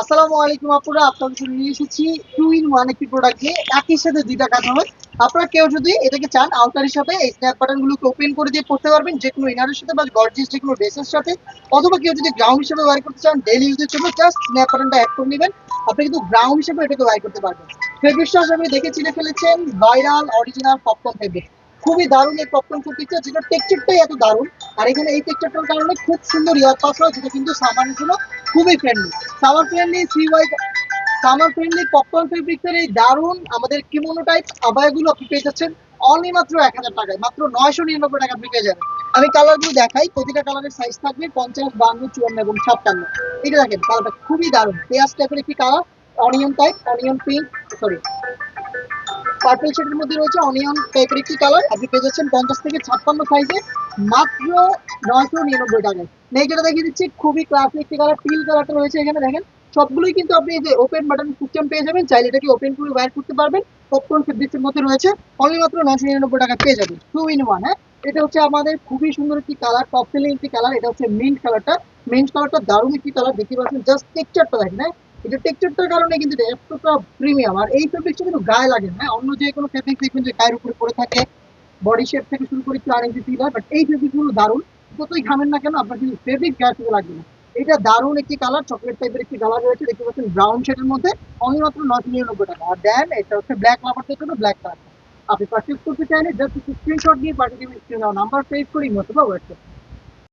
আসসালামু আলাইকুম আপুরা, আপনাদের জন্য নিয়ে এসেছি টু ইন ওয়ান একটি প্রোডাক্ট নিয়ে। একই সাথে দুইটা কাজ হবে। আপনারা কেউ যদি এটাকে চান আউটার হিসাবে এই স্ন্যাপ বাটন গুলোকে ওপেন করে দিয়ে পড়তে পারবেন যে কোনো ইনারের সাথে বা গর্জিয়াস যে কোনো ড্রেসের সাথে, অথবা কেউ যদি গ্রাউন্ড হিসেবে ওয়্যার করতে চান ডেইলি ইউজের জন্য জাস্ট স্ন্যাপ বাটনটা অ্যাড করে নেবেন। আপনি কিন্তু গ্রাউন্ড হিসেবে এটাকে ওয়্যার করতে পারবেন। ফেব্রিক্সটা আপনি দেখে চিনে ফেলেছেন, ভাইরাল অরিজিনাল পপকর্ন ফেব্রিক। খুবই দারুণ এই পপকর্ন ফেব্রিকটা, যেটা টেক্সচারটাই এত দারুণ। আর এখানে এই টেক্সচারটার কারণে খুব সুন্দর ইয়ার পাস হয়, যেটা কিন্তু সামারের জন্য খুবই friendly. Summer friendly CY summer friendly popcorn ফেব্রিক্সের এই দারুণ আমাদের কিমোনো টাইপ আবায়াগুলো আপনি পেয়ে যাচ্ছেন অনলি মাত্র ১,০০০ টাকায়, মাত্র ৯৯৯ টাকা আপনি পেয়ে যাবেন। আমি কালারগুলো দেখাই, প্রতিটা কালারের সাইজ থাকবে ৫০, ৫২, ৫৪ এবং ৫৭। এটা দেখেন কালারটা খুবই দারুণ, পেঁয়াজ টাইপের একটি colour, onion type, onion pink, sorry purple শেডের মধ্যে রয়েছে অনিয়ন টাইপের একটি কালার। আপনি পেয়ে যাচ্ছেন ৫০ থেকে ৫৬ সাইজে মাত্র ৯৯৯ টাকায়। নেই যেটা দেখিয়ে দিচ্ছি, খুবই ক্লাসিক একটি কালার, টিল কালারটা রয়েছে এখানে দেখেন। সবগুলোই কিন্তু আপনি এই যে ওপেন বাটন সিস্টেম পেয়ে যাবেন, চাইলে এটাকে ওপেন করে ওয়্যার করতে পারবেন। পপকর্ন ফেব্রিক্সের মধ্যে রয়েছে, অনলি মাত্র ৯৯৯ টাকা পেয়ে যাবেন টু ইন ওয়ান। হ্যাঁ, এটা হচ্ছে আমাদের খুবই সুন্দর একটি কালার, টপ সেলিং একটি কালার। এটা হচ্ছে মিন্ট কালারটা। মিন্ট কালারটা দারুণ একটি কালার, দেখতে পাচ্ছেন জাস্ট টেক্সচারটা দেখেন। হ্যাঁ, এটা টেক্সচারটার কারণে কিন্তু এটা এতটা প্রিমিয়াম। আর এই ফেব্রিক্সটা কিন্তু গায়ে লাগে না। হ্যাঁ, অন্য যে কোনো ফেব্রিক দেখবেন যে গায়ের উপরে পড়ে থাকে, বডি শেপ থেকে শুরু করে একটু আরেকটু ফিল হয়, বাট এই ফেব্রিক গুলো দারুণ। যতই ঘামেন না কেন আপনার কিন্তু ফেব্রিক গায়ে থেকে লাগবে না। এটা দারুণ একটি কালার, চকলেট টাইপের একটি কালার রয়েছে, দেখতে পাচ্ছেন ব্রাউন শেডের মধ্যে, অনলি মাত্র ৯৯৯ টাকা। আর দেন এটা হচ্ছে ব্ল্যাক লাভারদের জন্য ব্ল্যাক কালার। আপনি পারচেজ করতে চাইলে জাস্ট একটু স্ক্রিনশট দিয়ে পাঠিয়ে দেবেন, স্ক্রিনে নাম্বার সেভ করি অথবা হোয়াটসঅ্যাপ।